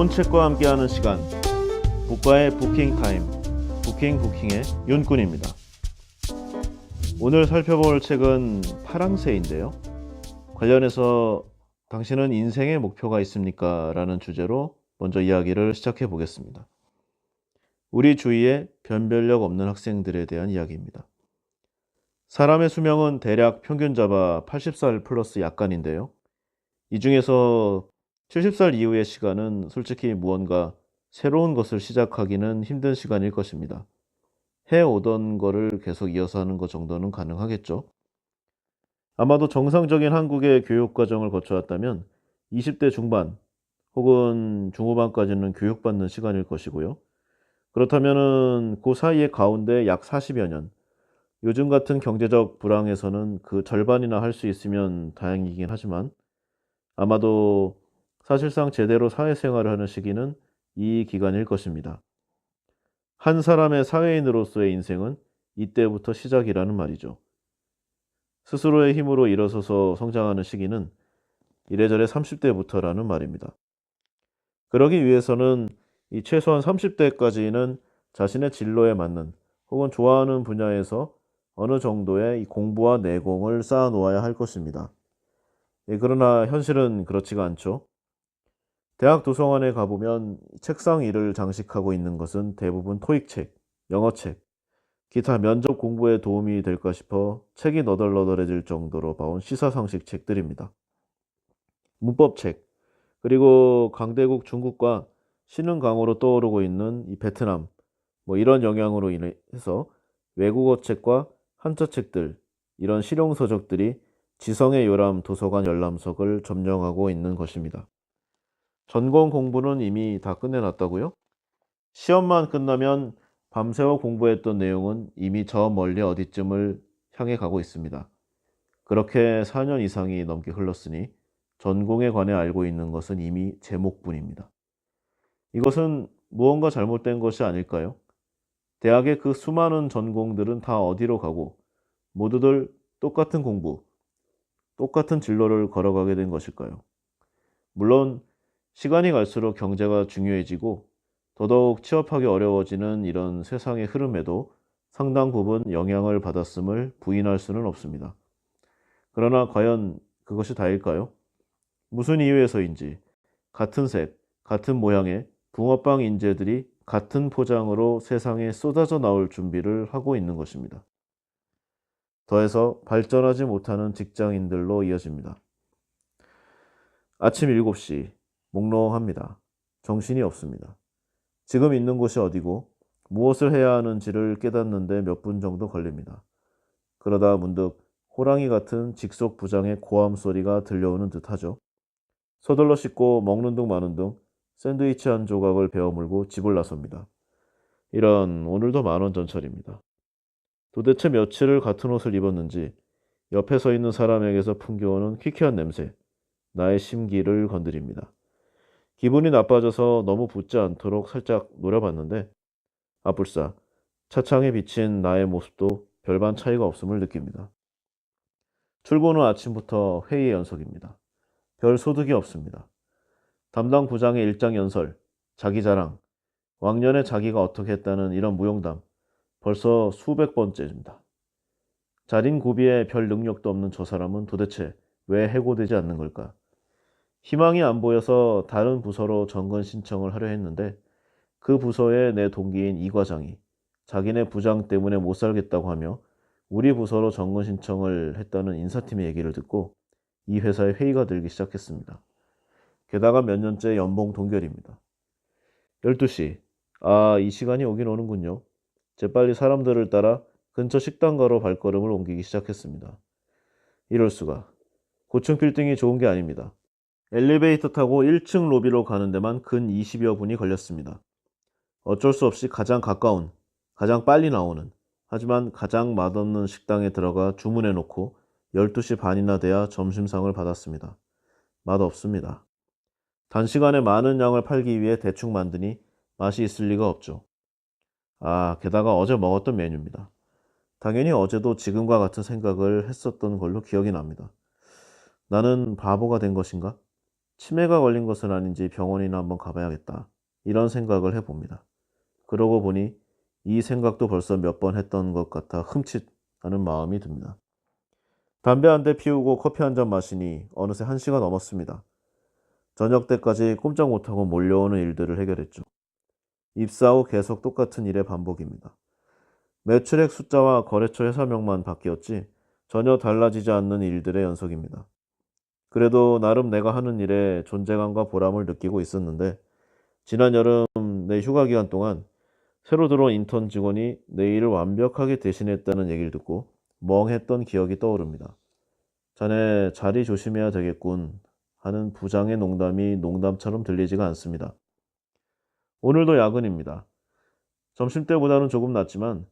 좋은 책과 함께하는 시간, 북과의 부킹 타임, 부킹의 윤꾼입니다. 오늘 살펴볼 책은 파랑새인데요. 관련해서 당신은 인생의 목표가 있습니까? 라는 주제로 먼저 이야기를 시작해 보겠습니다. 우리 주위에 변별력 없는 학생들에 대한 이야기입니다. 사람의 수명은 대략 평균 잡아 80살 플러스 약간인데요. 이 중에서 70살 이후의 시간은 솔직히 무언가 새로운 것을 시작하기는 힘든 시간일 것입니다. 해오던 거를 계속 이어서 하는 것 정도는 가능하겠죠. 아마도 정상적인 한국의 교육 과정을 거쳐왔다면 20대 중반 혹은 중후반까지는 교육받는 시간일 것이고요. 그렇다면은 그 사이의 가운데 약 40여 년, 요즘 같은 경제적 불황에서는 그 절반이나 할 수 있으면 다행이긴 하지만 아마도 사실상 제대로 사회생활을 하는 시기는 이 기간일 것입니다. 한 사람의 사회인으로서의 인생은 이때부터 시작이라는 말이죠. 스스로의 힘으로 일어서서 성장하는 시기는 이래저래 30대부터라는 말입니다. 그러기 위해서는 이 최소한 30대까지는 자신의 진로에 맞는 혹은 좋아하는 분야에서 어느 정도의 이 공부와 내공을 쌓아 놓아야 할 것입니다. 그러나 현실은 그렇지가 않죠. 대학 도서관에 가보면 책상 위를 장식하고 있는 것은 대부분 토익책, 영어책, 기타 면접 공부에 도움이 될까 싶어 책이 너덜너덜해질 정도로 봐온 시사상식 책들입니다. 문법책, 그리고 강대국 중국과 신흥강으로 떠오르고 있는 이 베트남, 이런 영향으로 인해서 외국어 책과 한자 책들, 이런 실용서적들이 지성의 요람 도서관 열람석을 점령하고 있는 것입니다. 전공 공부는 이미 다 끝내놨다고요? 시험만 끝나면 밤새워 공부했던 내용은 이미 저 멀리 어디쯤을 향해 가고 있습니다. 그렇게 4년 이상이 넘게 흘렀으니 전공에 관해 알고 있는 것은 이미 제목뿐입니다. 이것은 무언가 잘못된 것이 아닐까요? 대학의 그 수많은 전공들은 다 어디로 가고 모두들 똑같은 공부, 똑같은 진로를 걸어가게 된 것일까요? 물론 시간이 갈수록 경제가 중요해지고 더더욱 취업하기 어려워지는 이런 세상의 흐름에도 상당 부분 영향을 받았음을 부인할 수는 없습니다. 그러나 과연 그것이 다일까요? 무슨 이유에서인지 같은 색, 같은 모양의 붕어빵 인재들이 같은 포장으로 세상에 쏟아져 나올 준비를 하고 있는 것입니다. 더해서 발전하지 못하는 직장인들로 이어집니다. 아침 7시, 몽롱합니다. 정신이 없습니다. 지금 있는 곳이 어디고 무엇을 해야 하는지를 깨닫는데 몇 분 정도 걸립니다. 그러다 문득 호랑이 같은 직속 부장의 고함 소리가 들려오는 듯하죠. 서둘러 씻고 먹는 둥 마는 둥 샌드위치 한 조각을 베어 물고 집을 나섭니다. 이런 오늘도 10,000원 전철입니다. 도대체 며칠을 같은 옷을 입었는지 옆에 서 있는 사람에게서 풍겨오는 퀴퀴한 냄새, 나의 심기를 건드립니다. 기분이 나빠져서 너무 붙지 않도록 살짝 노려봤는데 아뿔싸 차창에 비친 나의 모습도 별반 차이가 없음을 느낍니다. 출근 후 아침부터 회의 연속입니다. 별 소득이 없습니다. 담당 부장의 일장 연설, 자기 자랑, 왕년에 자기가 어떻게 했다는 이런 무용담 벌써 수백 번째입니다. 자린고비에 별 능력도 없는 저 사람은 도대체 왜 해고되지 않는 걸까? 희망이 안 보여서 다른 부서로 정근 신청을 하려 했는데 그 부서의 내 동기인 이 과장이 자기네 부장 때문에 못 살겠다고 하며 우리 부서로 정근 신청을 했다는 인사팀의 얘기를 듣고 이 회사에 회의가 들기 시작했습니다. 게다가 몇 년째 연봉 동결입니다. 12시. 아, 이 시간이 오긴 오는군요. 재빨리 사람들을 따라 근처 식당가로 발걸음을 옮기기 시작했습니다. 이럴 수가. 고층 빌딩이 좋은 게 아닙니다. 엘리베이터 타고 1층 로비로 가는 데만 근 20여 분이 걸렸습니다. 어쩔 수 없이 가장 가까운, 가장 빨리 나오는, 하지만 가장 맛없는 식당에 들어가 주문해 놓고 12시 반이나 돼야 점심상을 받았습니다. 맛없습니다. 단시간에 많은 양을 팔기 위해 대충 만드니 맛이 있을 리가 없죠. 아, 게다가 어제 먹었던 메뉴입니다. 당연히 어제도 지금과 같은 생각을 했었던 걸로 기억이 납니다. 나는 바보가 된 것인가? 치매가 걸린 것은 아닌지 병원이나 한번 가봐야겠다. 이런 생각을 해봅니다. 그러고 보니 이 생각도 벌써 몇 번 했던 것 같아 흠칫 하는 마음이 듭니다. 담배 한 대 피우고 커피 한 잔 마시니 어느새 1시가 넘었습니다. 저녁 때까지 꼼짝 못하고 몰려오는 일들을 해결했죠. 입사 후 계속 똑같은 일의 반복입니다. 매출액 숫자와 거래처 회사명만 바뀌었지 전혀 달라지지 않는 일들의 연속입니다. 그래도 나름 내가 하는 일에 존재감과 보람을 느끼고 있었는데 지난 여름 내 휴가 기간 동안 새로 들어온 인턴 직원이 내 일을 완벽하게 대신했다는 얘기를 듣고 멍했던 기억이 떠오릅니다. 자네 자리 조심해야 되겠군 하는 부장의 농담이 농담처럼 들리지가 않습니다. 오늘도 야근입니다. 점심때보다는 조금 낫지만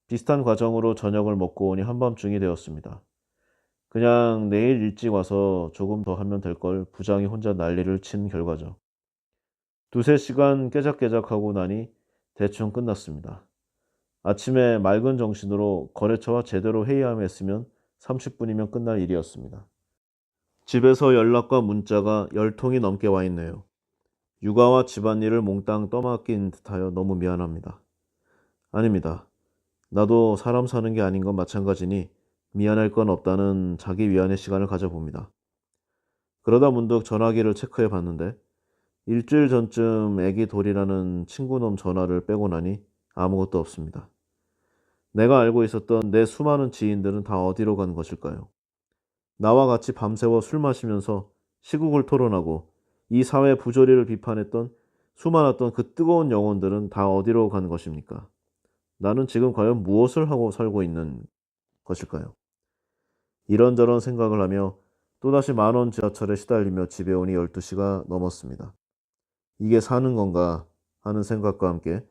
비슷한 과정으로 저녁을 먹고 오니 한밤중이 되었습니다. 그냥 내일 일찍 와서 조금 더 하면 될 걸 부장이 혼자 난리를 친 결과죠. 두세 시간 깨작깨작하고 나니 대충 끝났습니다. 아침에 맑은 정신으로 거래처와 제대로 회의하며 했으면 30분이면 끝날 일이었습니다. 집에서 연락과 문자가 10통이 넘게 와 있네요. 육아와 집안일을 몽땅 떠맡긴 듯하여 너무 미안합니다. 아닙니다. 나도 사람 사는 게 아닌 건 마찬가지니 미안할 건 없다는 자기 위안의 시간을 가져봅니다. 그러다 문득 전화기를 체크해 봤는데 일주일 전쯤 애기 돌이라는 친구놈 전화를 빼고 나니 아무것도 없습니다. 내가 알고 있었던 내 수많은 지인들은 다 어디로 간 것일까요? 나와 같이 밤새워 술 마시면서 시국을 토론하고 이 사회 부조리를 비판했던 수많았던 그 뜨거운 영혼들은 다 어디로 간 것입니까? 나는 지금 과연 무엇을 하고 살고 있는 것일까요? 이런저런 생각을 하며 또다시 만원 지하철에 시달리며 집에 오니 12시가 넘었습니다. 이게 사는 건가 하는 생각과 함께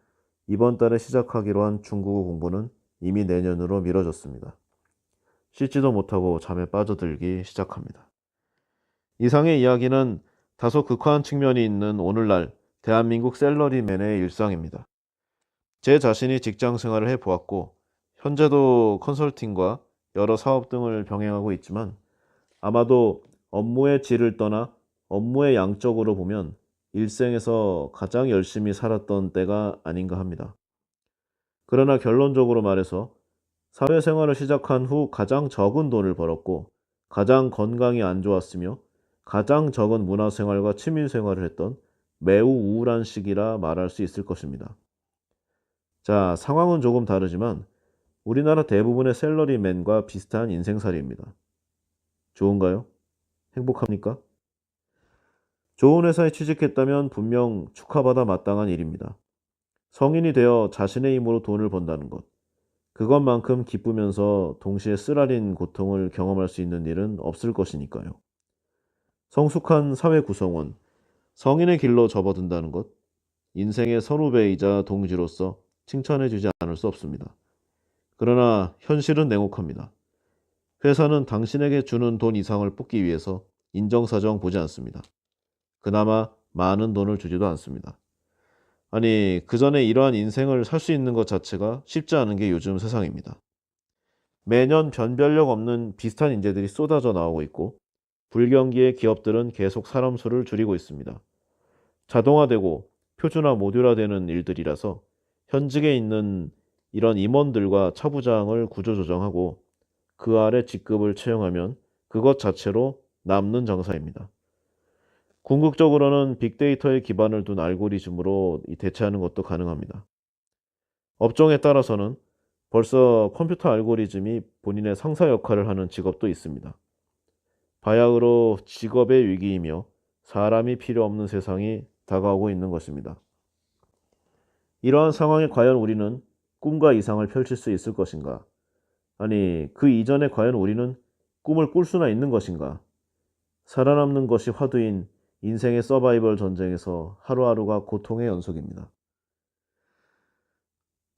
이번 달에 시작하기로 한 중국어 공부는 이미 내년으로 미뤄졌습니다. 씻지도 못하고 잠에 빠져들기 시작합니다. 이상의 이야기는 다소 극화한 측면이 있는 오늘날 대한민국 샐러리맨의 일상입니다. 제 자신이 직장 생활을 해보았고 현재도 컨설팅과 여러 사업 등을 병행하고 있지만 아마도 업무의 질을 떠나 업무의 양적으로 보면 일생에서 가장 열심히 살았던 때가 아닌가 합니다. 그러나 결론적으로 말해서 사회생활을 시작한 후 가장 적은 돈을 벌었고 가장 건강이 안 좋았으며 가장 적은 문화생활과 취미생활을 했던 매우 우울한 시기라 말할 수 있을 것입니다. 자, 상황은 조금 다르지만 우리나라 대부분의 샐러리맨과 비슷한 인생살이입니다. 좋은가요? 행복합니까? 좋은 회사에 취직했다면 분명 축하받아 마땅한 일입니다. 성인이 되어 자신의 힘으로 돈을 번다는 것. 그것만큼 기쁘면서 동시에 쓰라린 고통을 경험할 수 있는 일은 없을 것이니까요. 성숙한 사회 구성원, 성인의 길로 접어든다는 것, 인생의 선후배이자 동지로서 칭찬해주지 않을 수 없습니다. 그러나 현실은 냉혹합니다. 회사는 당신에게 주는 돈 이상을 뽑기 위해서 인정사정 보지 않습니다. 그나마 많은 돈을 주지도 않습니다. 아니, 그 전에 이러한 인생을 살 수 있는 것 자체가 쉽지 않은 게 요즘 세상입니다. 매년 변별력 없는 비슷한 인재들이 쏟아져 나오고 있고 불경기의 기업들은 계속 사람 수를 줄이고 있습니다. 자동화되고 표준화 모듈화되는 일들이라서 현직에 있는 이런 임원들과 차부장을 구조조정하고 그 아래 직급을 채용하면 그것 자체로 남는 정사입니다. 궁극적으로는 빅데이터에 기반을 둔 알고리즘으로 대체하는 것도 가능합니다. 업종에 따라서는 벌써 컴퓨터 알고리즘이 본인의 상사 역할을 하는 직업도 있습니다. 바야흐로 직업의 위기이며 사람이 필요 없는 세상이 다가오고 있는 것입니다. 이러한 상황에 과연 우리는 꿈과 이상을 펼칠 수 있을 것인가? 아니, 그 이전에 과연 우리는 꿈을 꿀 수나 있는 것인가? 살아남는 것이 화두인 인생의 서바이벌 전쟁에서 하루하루가 고통의 연속입니다.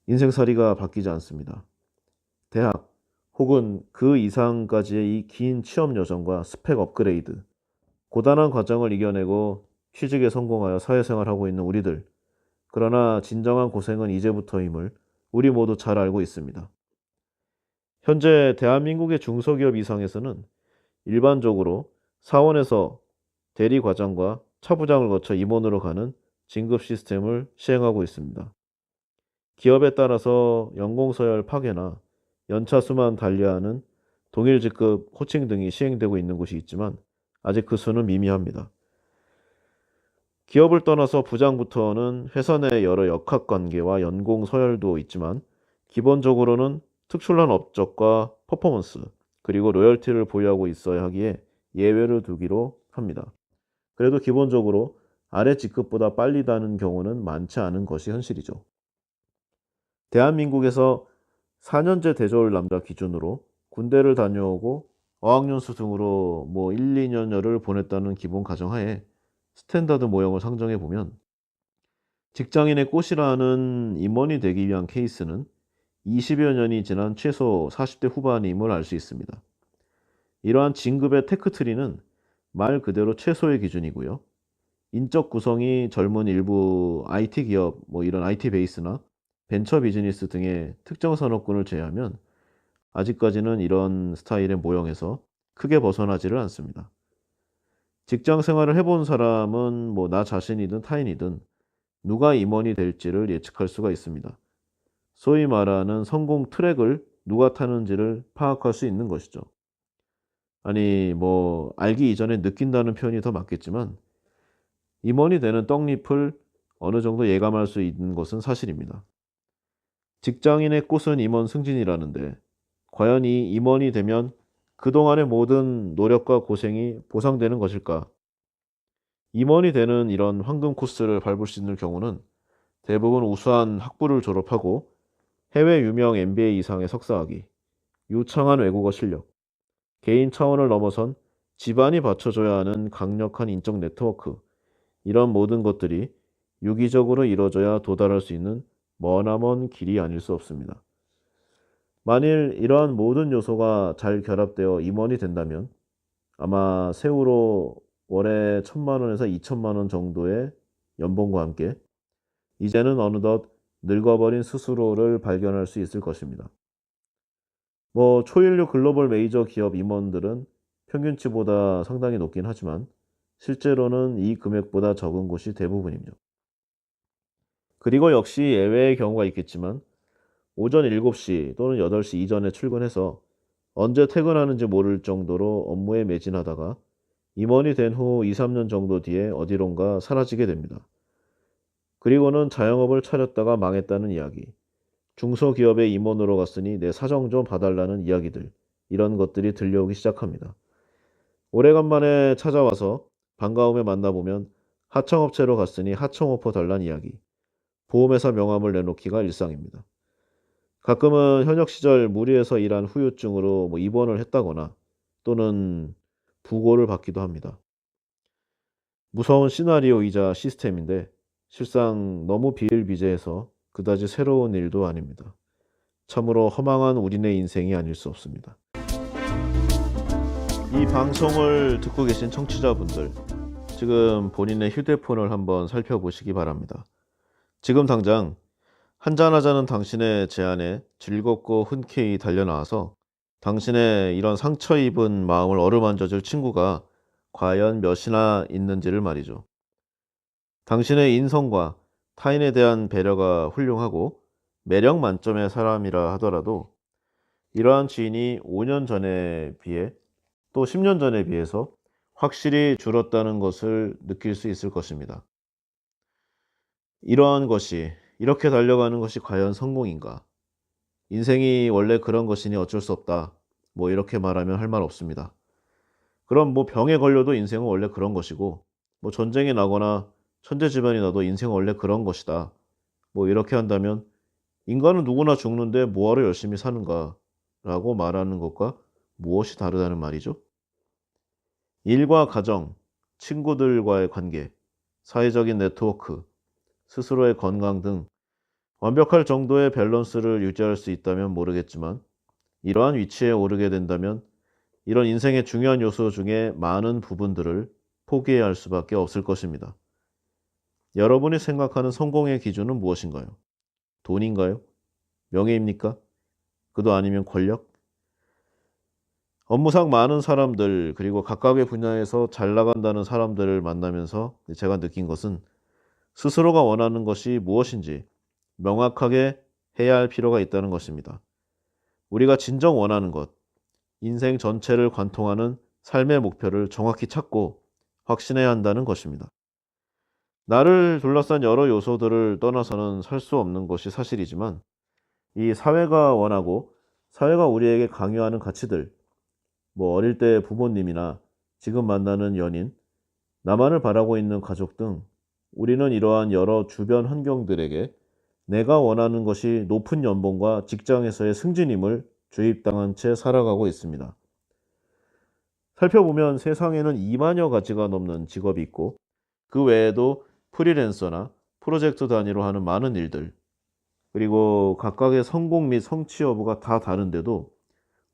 인생살이가 바뀌지 않습니다. 대학 혹은 그 이상까지의 이 긴 취업 여정과 스펙 업그레이드, 고단한 과정을 이겨내고 취직에 성공하여 사회생활하고 있는 우리들. 그러나 진정한 고생은 이제부터임을 우리 모두 잘 알고 있습니다. 현재 대한민국의 중소기업 이상에서는 일반적으로 사원에서 대리 과장과 차부장을 거쳐 임원으로 가는 진급 시스템을 시행하고 있습니다. 기업에 따라서 연공서열 파괴나 연차 수만 달리하는 동일 직급 호칭 등이 시행되고 있는 곳이 있지만 아직 그 수는 미미합니다. 기업을 떠나서 부장부터는 회사 내 여러 역학관계와 연공 서열도 있지만 기본적으로는 특출난 업적과 퍼포먼스 그리고 로열티를 보유하고 있어야 하기에 예외를 두기로 합니다. 그래도 기본적으로 아래 직급보다 빨리 다는 경우는 많지 않은 것이 현실이죠. 대한민국에서 4년제 대졸 남자 기준으로 군대를 다녀오고 어학연수 등으로 1, 2년여를 보냈다는 기본 가정하에 스탠다드 모형을 상정해 보면 직장인의 꽃이라는 임원이 되기 위한 케이스는 20여 년이 지난 최소 40대 후반임을 알 수 있습니다. 이러한 진급의 테크트리는 말 그대로 최소의 기준이고요. 인적 구성이 젊은 일부 IT 기업, 이런 IT 베이스나 벤처 비즈니스 등의 특정 산업군을 제외하면 아직까지는 이런 스타일의 모형에서 크게 벗어나지를 않습니다. 직장 생활을 해본 사람은 나 자신이든 타인이든 누가 임원이 될지를 예측할 수가 있습니다. 소위 말하는 성공 트랙을 누가 타는지를 파악할 수 있는 것이죠. 아니, 알기 이전에 느낀다는 표현이 더 맞겠지만 임원이 되는 떡잎을 어느 정도 예감할 수 있는 것은 사실입니다. 직장인의 꽃은 임원 승진이라는데 과연 이 임원이 되면 그동안의 모든 노력과 고생이 보상되는 것일까? 임원이 되는 이런 황금 코스를 밟을 수 있는 경우는 대부분 우수한 학부를 졸업하고 해외 유명 MBA 이상의 석사학위, 유창한 외국어 실력, 개인 차원을 넘어선 집안이 받쳐줘야 하는 강력한 인적 네트워크, 이런 모든 것들이 유기적으로 이뤄져야 도달할 수 있는 머나먼 길이 아닐 수 없습니다. 만일 이러한 모든 요소가 잘 결합되어 임원이 된다면 아마 세후로 월에 1,000만 원에서 2,000만 원 정도의 연봉과 함께 이제는 어느덧 늙어버린 스스로를 발견할 수 있을 것입니다. 초일류 글로벌 메이저 기업 임원들은 평균치보다 상당히 높긴 하지만 실제로는 이 금액보다 적은 곳이 대부분입니다. 그리고 역시 예외의 경우가 있겠지만 오전 7시 또는 8시 이전에 출근해서 언제 퇴근하는지 모를 정도로 업무에 매진하다가 임원이 된 후 2, 3년 정도 뒤에 어디론가 사라지게 됩니다. 그리고는 자영업을 차렸다가 망했다는 이야기, 중소기업의 임원으로 갔으니 내 사정 좀 봐달라는 이야기들, 이런 것들이 들려오기 시작합니다. 오래간만에 찾아와서 반가움에 만나보면 하청업체로 갔으니 하청오퍼 달란 이야기, 보험회사 명함을 내놓기가 일상입니다. 가끔은 현역 시절 무리해서 일한 후유증으로 입원을 했다거나 또는 부고를 받기도 합니다. 무서운 시나리오이자 시스템인데 실상 너무 비일비재해서 그다지 새로운 일도 아닙니다. 참으로 허망한 우리네 인생이 아닐 수 없습니다. 이 방송을 듣고 계신 청취자분들, 지금 본인의 휴대폰을 한번 살펴보시기 바랍니다. 지금 당장 한잔하자는 당신의 제안에 즐겁고 흔쾌히 달려나와서 당신의 이런 상처 입은 마음을 어루만져줄 친구가 과연 몇이나 있는지를 말이죠. 당신의 인성과 타인에 대한 배려가 훌륭하고 매력 만점의 사람이라 하더라도 이러한 지인이 5년 전에 비해 또 10년 전에 비해서 확실히 줄었다는 것을 느낄 수 있을 것입니다. 이러한 것이, 이렇게 달려가는 것이 과연 성공인가? 인생이 원래 그런 것이니 어쩔 수 없다. 이렇게 말하면 할 말 없습니다. 그럼 병에 걸려도 인생은 원래 그런 것이고, 전쟁이 나거나 천재지변이 나도 인생은 원래 그런 것이다. 이렇게 한다면 인간은 누구나 죽는데 뭐하러 열심히 사는가? 라고 말하는 것과 무엇이 다르다는 말이죠? 일과 가정, 친구들과의 관계, 사회적인 네트워크, 스스로의 건강 등 완벽할 정도의 밸런스를 유지할 수 있다면 모르겠지만 이러한 위치에 오르게 된다면 이런 인생의 중요한 요소 중에 많은 부분들을 포기해야 할 수밖에 없을 것입니다. 여러분이 생각하는 성공의 기준은 무엇인가요? 돈인가요? 명예입니까? 그도 아니면 권력? 업무상 많은 사람들 그리고 각각의 분야에서 잘 나간다는 사람들을 만나면서 제가 느낀 것은 스스로가 원하는 것이 무엇인지 명확하게 해야 할 필요가 있다는 것입니다. 우리가 진정 원하는 것, 인생 전체를 관통하는 삶의 목표를 정확히 찾고 확신해야 한다는 것입니다. 나를 둘러싼 여러 요소들을 떠나서는 살 수 없는 것이 사실이지만 이 사회가 원하고 사회가 우리에게 강요하는 가치들, 뭐 어릴 때 부모님이나 지금 만나는 연인, 나만을 바라고 있는 가족 등 우리는 이러한 여러 주변 환경들에게 내가 원하는 것이 높은 연봉과 직장에서의 승진임을 주입당한 채 살아가고 있습니다. 살펴보면 세상에는 2만여 가지가 넘는 직업이 있고 그 외에도 프리랜서나 프로젝트 단위로 하는 많은 일들, 그리고 각각의 성공 및 성취 여부가 다 다른데도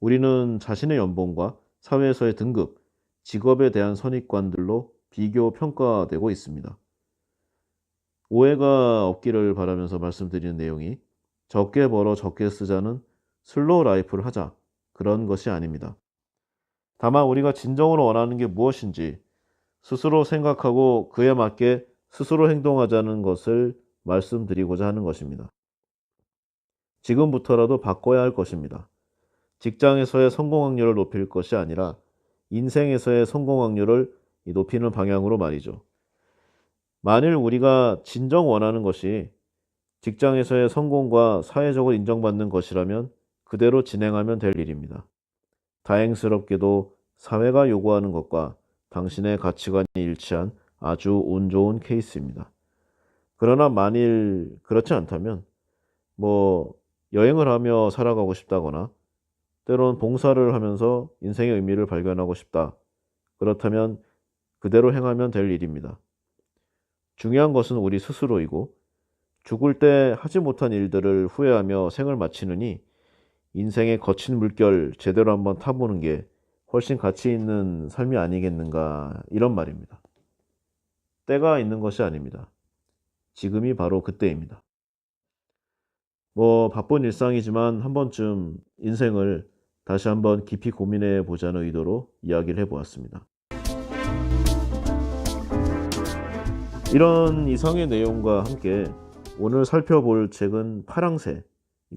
우리는 자신의 연봉과 사회에서의 등급, 직업에 대한 선입관들로 비교 평가되고 있습니다. 오해가 없기를 바라면서 말씀드리는 내용이 적게 벌어 적게 쓰자는 슬로우 라이프를 하자, 그런 것이 아닙니다. 다만 우리가 진정으로 원하는 게 무엇인지 스스로 생각하고 그에 맞게 스스로 행동하자는 것을 말씀드리고자 하는 것입니다. 지금부터라도 바꿔야 할 것입니다. 직장에서의 성공 확률을 높일 것이 아니라 인생에서의 성공 확률을 높이는 방향으로 말이죠. 만일 우리가 진정 원하는 것이 직장에서의 성공과 사회적으로 인정받는 것이라면 그대로 진행하면 될 일입니다. 다행스럽게도 사회가 요구하는 것과 당신의 가치관이 일치한 아주 운 좋은 케이스입니다. 그러나 만일 그렇지 않다면 뭐 여행을 하며 살아가고 싶다거나 때론 봉사를 하면서 인생의 의미를 발견하고 싶다. 그렇다면 그대로 행하면 될 일입니다. 중요한 것은 우리 스스로이고 죽을 때 하지 못한 일들을 후회하며 생을 마치느니 인생의 거친 물결 제대로 한번 타보는 게 훨씬 가치 있는 삶이 아니겠는가, 이런 말입니다. 때가 있는 것이 아닙니다. 지금이 바로 그때입니다. 뭐 바쁜 일상이지만 한 번쯤 인생을 다시 한번 깊이 고민해 보자는 의도로 이야기를 해보았습니다. 이런 이상의 내용과 함께 오늘 살펴볼 책은 파랑새,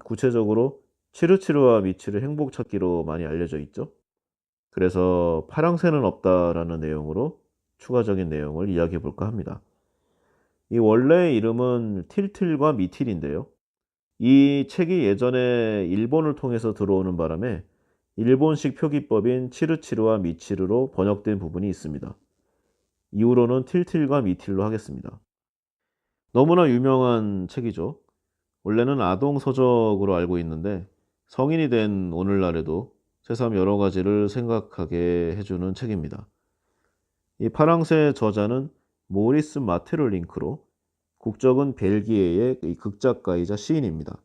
구체적으로 치르치르와 미치르 행복 찾기로 많이 알려져 있죠. 그래서 파랑새는 없다라는 내용으로 추가적인 내용을 이야기해 볼까 합니다. 이 원래의 이름은 틸틸과 미틸인데요. 이 책이 예전에 일본을 통해서 들어오는 바람에 일본식 표기법인 치르치르와 미치르로 번역된 부분이 있습니다. 이후로는 틸틸과 미틸로 하겠습니다. 너무나 유명한 책이죠. 원래는 아동 서적으로 알고 있는데 성인이 된 오늘날에도 새삼 여러 가지를 생각하게 해주는 책입니다. 이 파랑새 저자는 모리스 마테를링크로 국적은 벨기에의 극작가이자 시인입니다.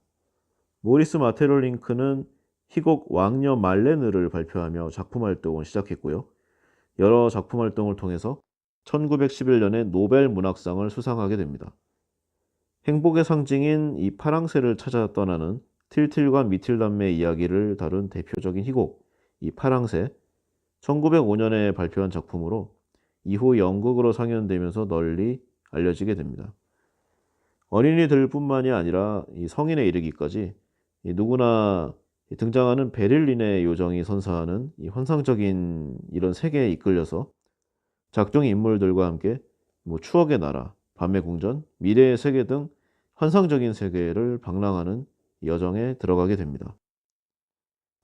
모리스 마테를링크는 희곡 왕녀 말레느를 발표하며 작품 활동을 시작했고요. 여러 작품 활동을 통해서 1911년에 노벨 문학상을 수상하게 됩니다. 행복의 상징인 이 파랑새를 찾아 떠나는 틸틸과 미틸남매의 이야기를 다룬 대표적인 희곡, 이 파랑새, 1905년에 발표한 작품으로 이후 연극으로 상연되면서 널리 알려지게 됩니다. 어린이들뿐만이 아니라 이 성인에 이르기까지 누구나 등장하는 베를린의 요정이 선사하는 이 환상적인 이런 세계에 이끌려서 작중 인물들과 함께 뭐 추억의 나라, 밤의 궁전, 미래의 세계 등 환상적인 세계를 방랑하는 여정에 들어가게 됩니다.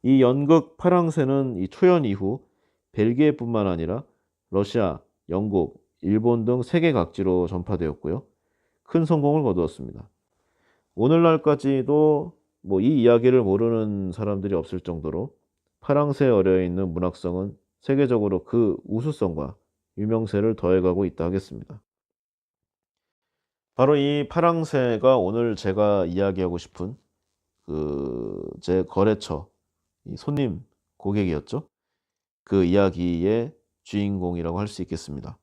이 연극 파랑새는 이 초연 이후 벨기에뿐만 아니라 러시아, 영국, 일본 등 세계 각지로 전파되었고요. 큰 성공을 거두었습니다. 오늘날까지도 뭐 이 이야기를 모르는 사람들이 없을 정도로 파랑새에 어려 있는 문학성은 세계적으로 그 우수성과 유명세를 더해가고 있다 하겠습니다. 바로 이 파랑새가 오늘 제가 이야기하고 싶은 제 거래처 이 손님 고객이었죠. 그 이야기의 주인공이라고 할 수 있겠습니다.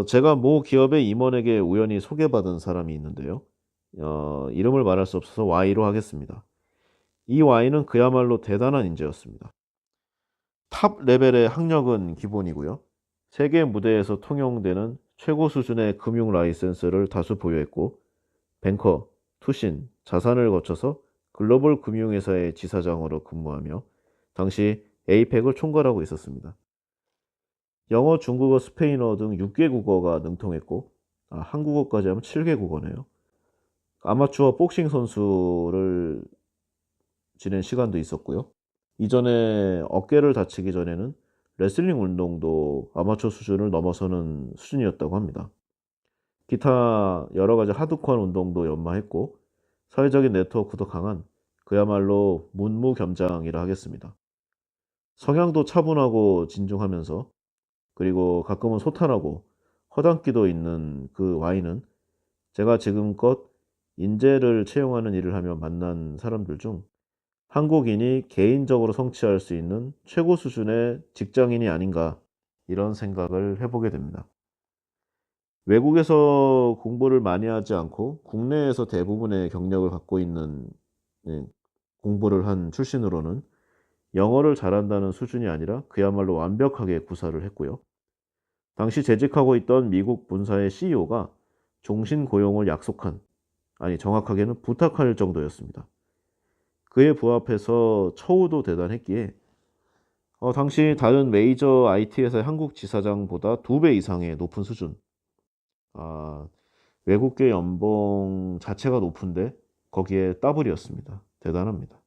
제가 모 기업의 임원에게 우연히 소개받은 사람이 있는데요. 이름을 말할 수 없어서 Y로 하겠습니다. 이 Y는 그야말로 대단한 인재였습니다. 탑 레벨의 학력은 기본이고요. 세계 무대에서 통용되는 최고 수준의 금융 라이센스를 다수 보유했고 뱅커, 투신, 자산을 거쳐서 글로벌 금융회사의 지사장으로 근무하며 당시 에이펙을 총괄하고 있었습니다. 영어, 중국어, 스페인어 등 6개 국어가 능통했고 한국어까지 하면 7개 국어네요. 아마추어 복싱 선수를 지낸 시간도 있었고요. 이전에 어깨를 다치기 전에는 레슬링 운동도 아마추어 수준을 넘어서는 수준이었다고 합니다. 기타 여러 가지 하드코어 운동도 연마했고 사회적인 네트워크도 강한 그야말로 문무겸장이라 하겠습니다. 성향도 차분하고 진중하면서 그리고 가끔은 소탈하고 허당기도 있는 그 와인은 제가 지금껏 인재를 채용하는 일을 하며 만난 사람들 중 한국인이 개인적으로 성취할 수 있는 최고 수준의 직장인이 아닌가 이런 생각을 해보게 됩니다. 외국에서 공부를 많이 하지 않고 국내에서 대부분의 경력을 갖고 있는 예, 공부를 한 출신으로는 영어를 잘한다는 수준이 아니라 그야말로 완벽하게 구사를 했고요. 당시 재직하고 있던 미국 본사의 CEO가 종신 고용을 약속한, 아니 정확하게는 부탁할 정도였습니다. 그에 부합해서 처우도 대단했기에 당시 다른 메이저 IT 회사의 한국 지사장보다 2배 이상의 높은 수준. 아, 외국계 연봉 자체가 높은데 거기에 더블이었습니다. 대단합니다.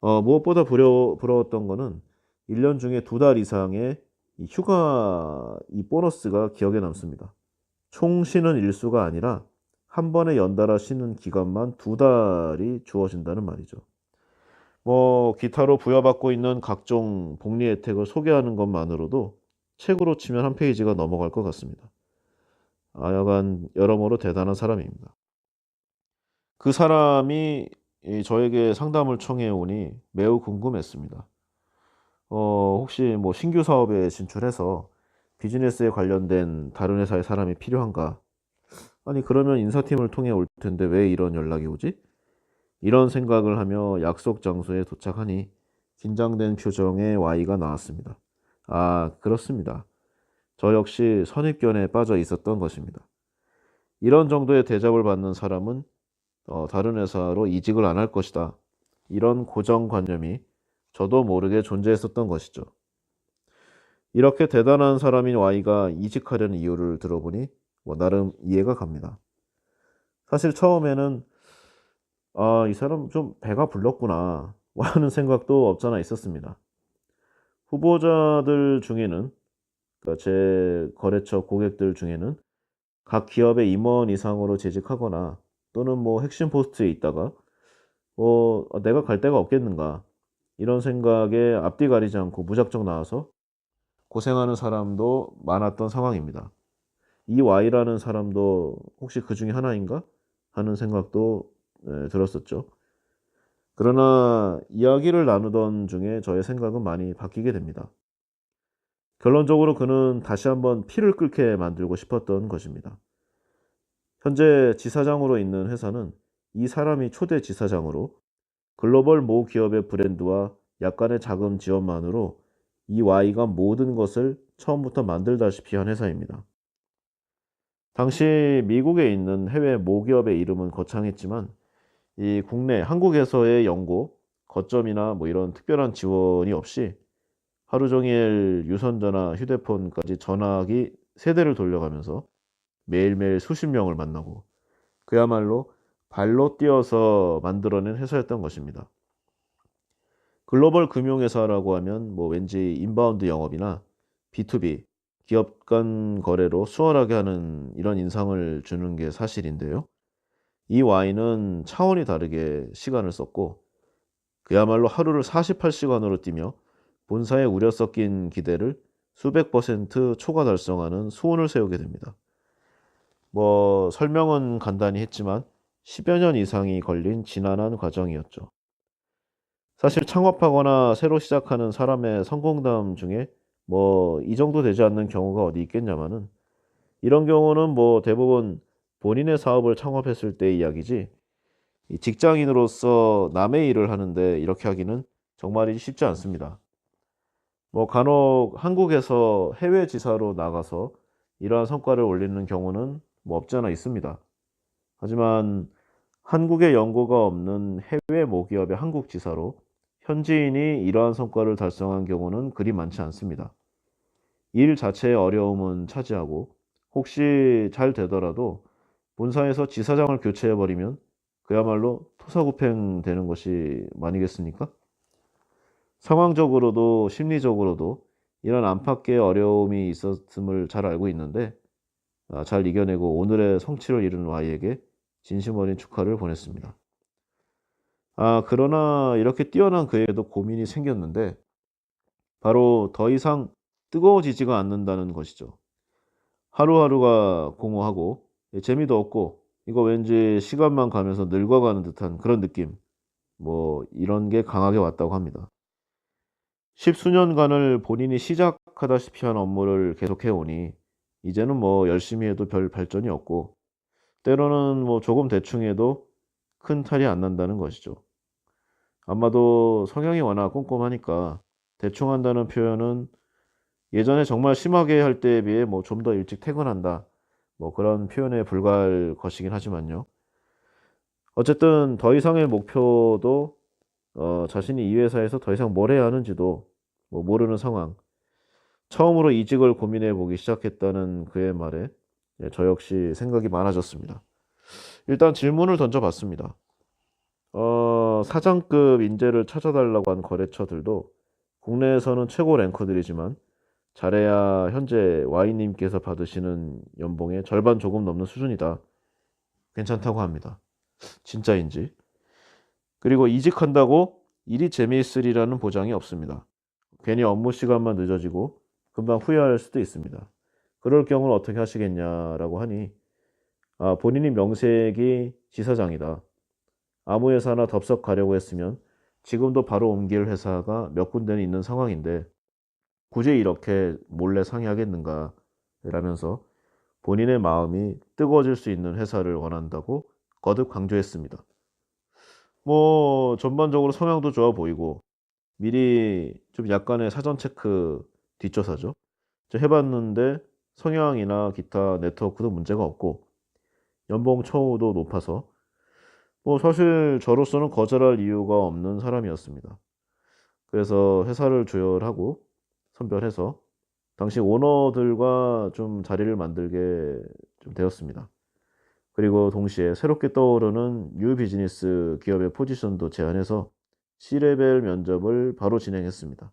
무엇보다 부러웠던 거는 1년 중에 2달 이상의 이 휴가 이 보너스가 기억에 남습니다. 총 쉬는 일수가 아니라 한 번에 연달아 쉬는 기간만 2달이 주어진다는 말이죠. 기타로 부여받고 있는 각종 복리 혜택을 소개하는 것만으로도 책으로 치면 한 페이지가 넘어갈 것 같습니다. 여간 여러모로 대단한 사람입니다. 그 사람이 저에게 상담을 청해 오니 매우 궁금했습니다. 혹시 뭐 신규 사업에 진출해서 비즈니스에 관련된 다른 회사의 사람이 필요한가? 아니, 그러면 인사팀을 통해 올 텐데 왜 이런 연락이 오지? 이런 생각을 하며 약속 장소에 도착하니 긴장된 표정의 Y가 나왔습니다. 그렇습니다. 저 역시 선입견에 빠져 있었던 것입니다. 이런 정도의 대접을 받는 사람은 다른 회사로 이직을 안 할 것이다. 이런 고정관념이 저도 모르게 존재했었던 것이죠. 이렇게 대단한 사람인 Y가 이직하려는 이유를 들어보니 나름 이해가 갑니다. 사실 처음에는 이 사람 좀 배가 불렀구나 하는 생각도 없잖아 있었습니다. 후보자들 중에는, 그러니까 제 거래처 고객들 중에는 각 기업의 임원 이상으로 재직하거나 또는 핵심 포스트에 있다가 내가 갈 데가 없겠는가 이런 생각에 앞뒤 가리지 않고 무작정 나와서 고생하는 사람도 많았던 상황입니다. 이 Y라는 사람도 혹시 그 중에 하나인가 하는 생각도 들었었죠. 그러나 이야기를 나누던 중에 저의 생각은 많이 바뀌게 됩니다. 결론적으로 그는 다시 한번 피를 끓게 만들고 싶었던 것입니다. 현재 지사장으로 있는 회사는 이 사람이 초대 지사장으로 글로벌 모 기업의 브랜드와 약간의 자금 지원만으로 이 Y가 모든 것을 처음부터 만들다시피 한 회사입니다. 당시 미국에 있는 해외 모기업의 이름은 거창했지만 이 국내 한국에서의 연고, 거점이나 이런 특별한 지원이 없이 하루 종일 유선전화, 휴대폰까지 전화기 세대를 돌려가면서 매일매일 수십 명을 만나고 그야말로 발로 뛰어서 만들어낸 회사였던 것입니다. 글로벌 금융회사라고 하면 왠지 인바운드 영업이나 B2B, 기업 간 거래로 수월하게 하는 이런 인상을 주는 게 사실인데요. 이 Y는 차원이 다르게 시간을 썼고 그야말로 하루를 48시간으로 뛰며 본사의 우려 섞인 기대를 수백 % 초과 달성하는 수온을 세우게 됩니다. 설명은 간단히 했지만 10여 년 이상이 걸린 지난한 과정이었죠. 사실 창업하거나 새로 시작하는 사람의 성공담 중에 이 정도 되지 않는 경우가 어디 있겠냐마는 이런 경우는 대부분 본인의 사업을 창업했을 때의 이야기지 이 직장인으로서 남의 일을 하는데 이렇게 하기는 정말이 쉽지 않습니다. 뭐 간혹 한국에서 해외 지사로 나가서 이러한 성과를 올리는 경우는 뭐 없지 않아 있습니다. 하지만 한국에 연고가 없는 해외 모기업의 한국 지사로 현지인이 이러한 성과를 달성한 경우는 그리 많지 않습니다. 일 자체의 어려움은 차지하고 혹시 잘 되더라도 본사에서 지사장을 교체해버리면 그야말로 토사구팽 되는 것이 아니겠습니까? 상황적으로도 심리적으로도 이런 안팎의 어려움이 있었음을 잘 알고 있는데 잘 이겨내고 오늘의 성취를 이룬 Y에게 진심 어린 축하를 보냈습니다. 그러나 이렇게 뛰어난 그에게도 고민이 생겼는데 바로 더 이상 뜨거워지지가 않는다는 것이죠. 하루하루가 공허하고 재미도 없고 이거 왠지 시간만 가면서 늙어가는 듯한 그런 느낌, 뭐 이런 게 강하게 왔다고 합니다. 십수년간을 본인이 시작하다시피 한 업무를 계속해 오니 이제는 뭐 열심히 해도 별 발전이 없고 때로는 뭐 조금 대충 해도 큰 탈이 안 난다는 것이죠. 아마도 성향이 워낙 꼼꼼하니까 대충 한다는 표현은 예전에 정말 심하게 할 때에 비해 뭐 좀 더 일찍 퇴근한다, 뭐 그런 표현에 불과할 것이긴 하지만요. 어쨌든 더 이상의 목표도 자신이 이 회사에서 더 이상 뭘 해야 하는지도 뭐 모르는 상황. 처음으로 이직을 고민해 보기 시작했다는 그의 말에 저 역시 생각이 많아졌습니다. 일단 질문을 던져봤습니다. 사장급 인재를 찾아달라고 한 거래처들도 국내에서는 최고 랭커들이지만 잘해야 현재 Y님께서 받으시는 연봉의 절반 조금 넘는 수준이다. 괜찮다고 합니다. 진짜인지. 그리고 이직한다고 일이 재미있으리라는 보장이 없습니다. 괜히 업무 시간만 늦어지고 금방 후회할 수도 있습니다. 그럴 경우는 어떻게 하시겠냐라고 하니 본인이 명색이 지사장이다. 아무 회사나 덥석 가려고 했으면 지금도 바로 옮길 회사가 몇 군데는 있는 상황인데 굳이 이렇게 몰래 상의하겠는가 라면서 본인의 마음이 뜨거워질 수 있는 회사를 원한다고 거듭 강조했습니다. 뭐 전반적으로 성향도 좋아 보이고 미리 좀 약간의 사전 체크 뒷조사죠. 저 해봤는데 성향이나 기타 네트워크도 문제가 없고 연봉 처우도 높아서 뭐 사실 저로서는 거절할 이유가 없는 사람이었습니다. 그래서 회사를 조열하고 선별해서 당시 오너들과 좀 자리를 만들게 좀 되었습니다. 그리고 동시에 새롭게 떠오르는 뉴 비즈니스 기업의 포지션도 제안해서 C레벨 면접을 바로 진행했습니다.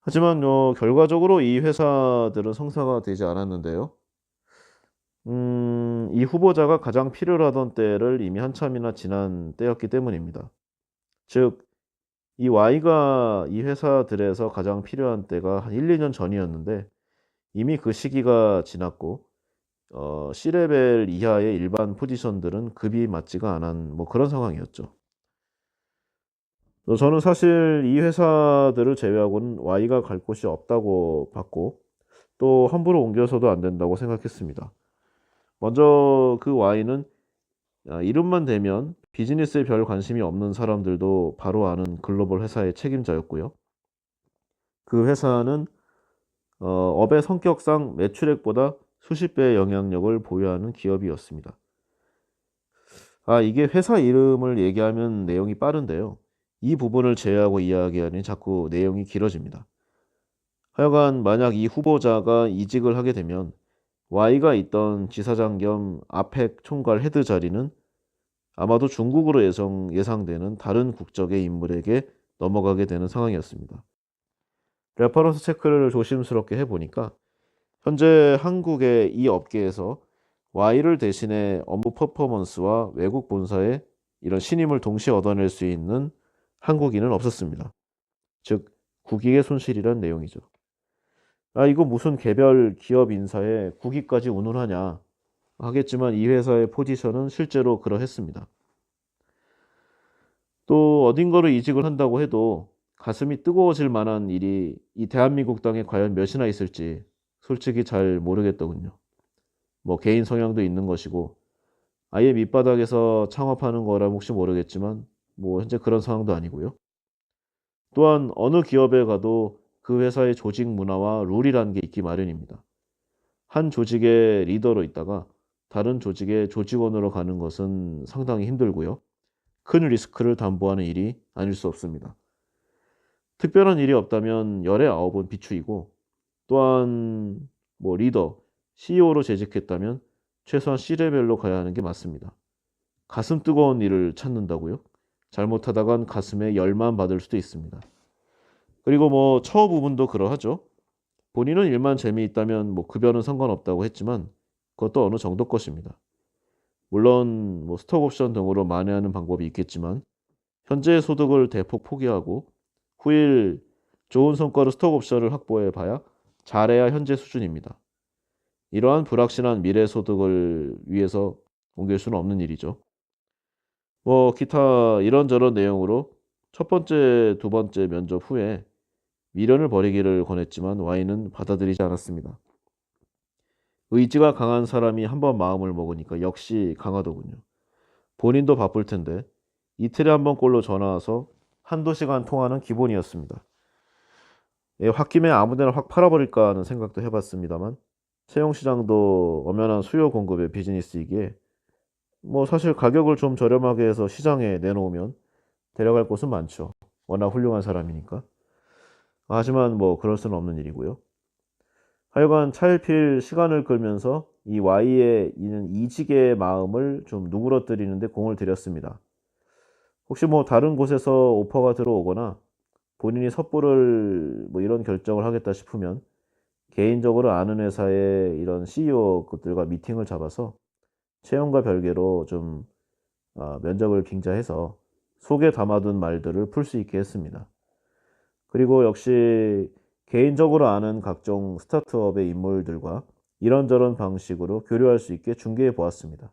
하지만 결과적으로 이 회사들은 성사가 되지 않았는데요. 이 후보자가 가장 필요로 하던 때를 이미 한참이나 지난 때였기 때문입니다. 즉, 이 Y가 이 회사들에서 가장 필요한 때가 한 1-2년 전이었는데 이미 그 시기가 지났고 C레벨 이하의 일반 포지션들은 급이 맞지가 않은 뭐 그런 상황이었죠. 저는 사실 이 회사들을 제외하고는 Y가 갈 곳이 없다고 봤고 또 함부로 옮겨서도 안 된다고 생각했습니다. 먼저 그 Y는 이름만 대면 비즈니스에 별 관심이 없는 사람들도 바로 아는 글로벌 회사의 책임자였고요. 그 회사는 업의 성격상 매출액보다 수십 배의 영향력을 보유하는 기업이었습니다. 이게 회사 이름을 얘기하면 내용이 빠른데요. 이 부분을 제외하고 이야기하니 자꾸 내용이 길어집니다. 하여간 만약 이 후보자가 이직을 하게 되면 Y가 있던 지사장 겸 아펙 총괄 헤드 자리는 아마도 중국으로 예상되는 다른 국적의 인물에게 넘어가게 되는 상황이었습니다. 레퍼런스 체크를 조심스럽게 해보니까 현재 한국의 이 업계에서 Y를 대신해 업무 퍼포먼스와 외국 본사의 이런 신임을 동시에 얻어낼 수 있는 한국인은 없었습니다. 즉 국익의 손실이란 내용이죠. 이거 무슨 개별 기업 인사에 국익까지 운운하냐 하겠지만 이 회사의 포지션은 실제로 그러했습니다. 또 어딘가로 이직을 한다고 해도 가슴이 뜨거워질 만한 일이 이 대한민국 땅에 과연 몇이나 있을지 솔직히 잘 모르겠더군요. 뭐 개인 성향도 있는 것이고 아예 밑바닥에서 창업하는 거라면 혹시 모르겠지만 뭐 현재 그런 상황도 아니고요. 또한 어느 기업에 가도 그 회사의 조직 문화와 룰이라는 게 있기 마련입니다. 한 조직의 리더로 있다가 다른 조직의 조직원으로 가는 것은 상당히 힘들고요. 큰 리스크를 담보하는 일이 아닐 수 없습니다. 특별한 일이 없다면 열의 아홉은 비추이고 또한 리더, CEO로 재직했다면 최소한 C레벨로 가야 하는 게 맞습니다. 가슴 뜨거운 일을 찾는다고요? 잘못하다간 가슴에 열만 받을 수도 있습니다. 그리고 처우 부분도 그러하죠. 본인은 일만 재미있다면 급여는 상관없다고 했지만 그것도 어느 정도 것입니다. 물론 스톡옵션 등으로 만회하는 방법이 있겠지만 현재의 소득을 대폭 포기하고 후일 좋은 성과로 스톡옵션을 확보해 봐야 잘해야 현재 수준입니다. 이러한 불확실한 미래 소득을 위해서 옮길 수는 없는 일이죠. 기타 이런저런 내용으로 첫 번째, 두 번째 면접 후에 미련을 버리기를 권했지만 Y는 받아들이지 않았습니다. 의지가 강한 사람이 한번 마음을 먹으니까 역시 강하더군요. 본인도 바쁠 텐데 이틀에 한 번꼴로 전화 와서 한두 시간 통화는 기본이었습니다. 홧김에 아무데나 확 팔아버릴까 하는 생각도 해봤습니다만 채용시장도 엄연한 수요 공급의 비즈니스이기에 사실 가격을 좀 저렴하게 해서 시장에 내놓으면 데려갈 곳은 많죠. 워낙 훌륭한 사람이니까. 하지만 그럴 수는 없는 일이고요. 하여간 차일피일 시간을 끌면서 이 Y의 이는 이직의 마음을 좀 누그러뜨리는데 공을 들였습니다. 혹시 다른 곳에서 오퍼가 들어오거나 본인이 섣부를 이런 결정을 하겠다 싶으면 개인적으로 아는 회사의 이런 CEO들과 미팅을 잡아서 채용과 별개로 좀 면접을 빙자해서 속에 담아둔 말들을 풀 수 있게 했습니다. 그리고 역시 개인적으로 아는 각종 스타트업의 인물들과 이런저런 방식으로 교류할 수 있게 중개해 보았습니다.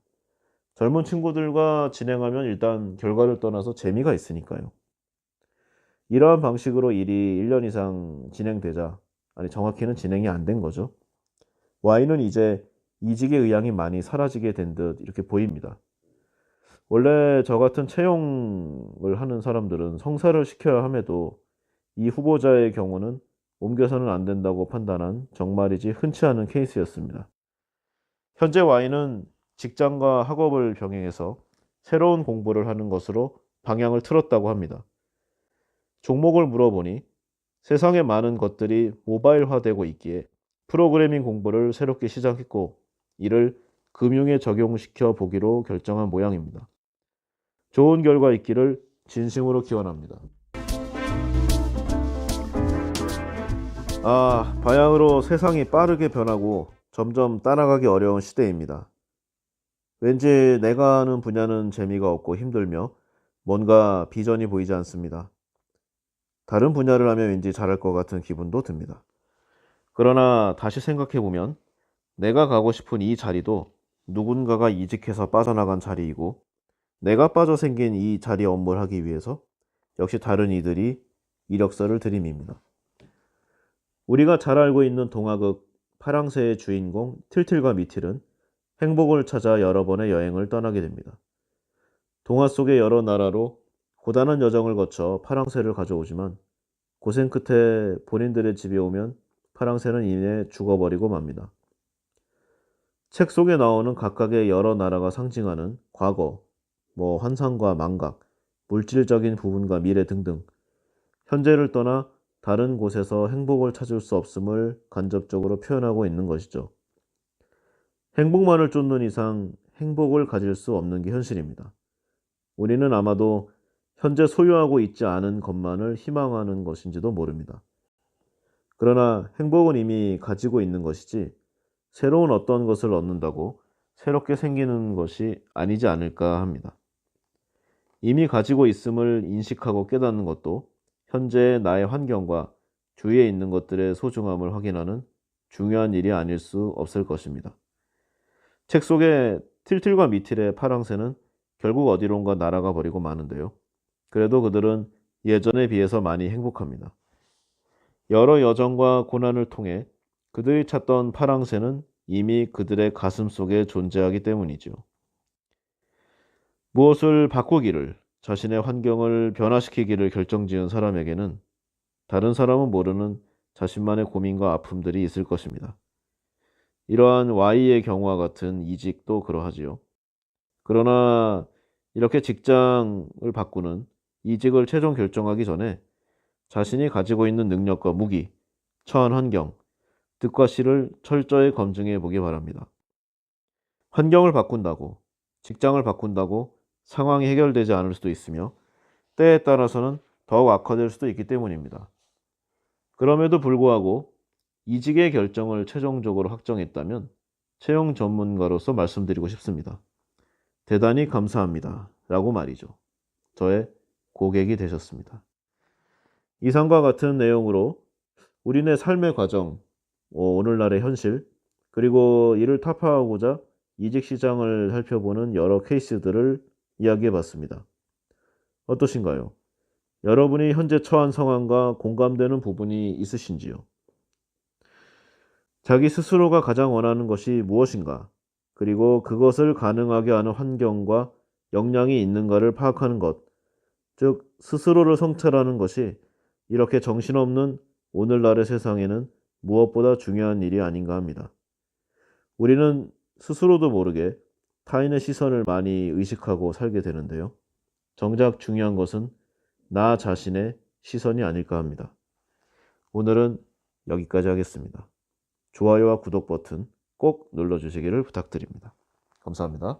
젊은 친구들과 진행하면 일단 결과를 떠나서 재미가 있으니까요. 이러한 방식으로 일이 1년 이상 진행되자, 아니 정확히는 진행이 안 된 거죠. Y는 이제 이직의 의향이 많이 사라지게 된 듯 이렇게 보입니다. 원래 저 같은 채용을 하는 사람들은 성사를 시켜야 함에도 이 후보자의 경우는 옮겨서는 안 된다고 판단한 정말이지 흔치 않은 케이스였습니다. 현재 Y는 직장과 학업을 병행해서 새로운 공부를 하는 것으로 방향을 틀었다고 합니다. 종목을 물어보니 세상에 많은 것들이 모바일화되고 있기에 프로그래밍 공부를 새롭게 시작했고 이를 금융에 적용시켜 보기로 결정한 모양입니다. 좋은 결과 있기를 진심으로 기원합니다. 바야흐로 세상이 빠르게 변하고 점점 따라가기 어려운 시대입니다. 왠지 내가 하는 분야는 재미가 없고 힘들며 뭔가 비전이 보이지 않습니다. 다른 분야를 하면 왠지 잘할 것 같은 기분도 듭니다. 그러나 다시 생각해보면 내가 가고 싶은 이 자리도 누군가가 이직해서 빠져나간 자리이고 내가 빠져 생긴 이 자리 업무를 하기 위해서 역시 다른 이들이 이력서를 들이밉니다. 우리가 잘 알고 있는 동화극 파랑새의 주인공 틸틸과 미틸은 행복을 찾아 여러 번의 여행을 떠나게 됩니다. 동화 속의 여러 나라로 고단한 여정을 거쳐 파랑새를 가져오지만 고생 끝에 본인들의 집에 오면 파랑새는 이내 죽어버리고 맙니다. 책 속에 나오는 각각의 여러 나라가 상징하는 과거, 환상과 망각, 물질적인 부분과 미래 등등 현재를 떠나 다른 곳에서 행복을 찾을 수 없음을 간접적으로 표현하고 있는 것이죠. 행복만을 쫓는 이상 행복을 가질 수 없는 게 현실입니다. 우리는 아마도 현재 소유하고 있지 않은 것만을 희망하는 것인지도 모릅니다. 그러나 행복은 이미 가지고 있는 것이지 새로운 어떤 것을 얻는다고 새롭게 생기는 것이 아니지 않을까 합니다. 이미 가지고 있음을 인식하고 깨닫는 것도 현재의 나의 환경과 주위에 있는 것들의 소중함을 확인하는 중요한 일이 아닐 수 없을 것입니다. 책 속에 틸틸과 미틸의 파랑새는 결국 어디론가 날아가 버리고 마는데요. 그래도 그들은 예전에 비해서 많이 행복합니다. 여러 여정과 고난을 통해 그들이 찾던 파랑새는 이미 그들의 가슴 속에 존재하기 때문이죠. 무엇을 바꾸기를, 자신의 환경을 변화시키기를 결정지은 사람에게는 다른 사람은 모르는 자신만의 고민과 아픔들이 있을 것입니다. 이러한 Y의 경우와 같은 이직도 그러하지요. 그러나 이렇게 직장을 바꾸는 이직을 최종 결정하기 전에 자신이 가지고 있는 능력과 무기, 처한 환경, 득과 실을 철저히 검증해 보기 바랍니다. 환경을 바꾼다고, 직장을 바꾼다고 상황이 해결되지 않을 수도 있으며 때에 따라서는 더욱 악화될 수도 있기 때문입니다. 그럼에도 불구하고 이직의 결정을 최종적으로 확정했다면 채용 전문가로서 말씀드리고 싶습니다. 대단히 감사합니다. 라고 말이죠. 저의 고객이 되셨습니다. 이상과 같은 내용으로 우리네 삶의 과정, 오늘날의 현실, 그리고 이를 타파하고자 이직 시장을 살펴보는 여러 케이스들을 이야기해 봤습니다. 어떠신가요? 여러분이 현재 처한 상황과 공감되는 부분이 있으신지요? 자기 스스로가 가장 원하는 것이 무엇인가? 그리고 그것을 가능하게 하는 환경과 역량이 있는가를 파악하는 것, 즉 스스로를 성찰하는 것이 이렇게 정신없는 오늘날의 세상에는 무엇보다 중요한 일이 아닌가 합니다. 우리는 스스로도 모르게 타인의 시선을 많이 의식하고 살게 되는데요. 정작 중요한 것은 나 자신의 시선이 아닐까 합니다. 오늘은 여기까지 하겠습니다. 좋아요와 구독 버튼 꼭 눌러주시기를 부탁드립니다. 감사합니다.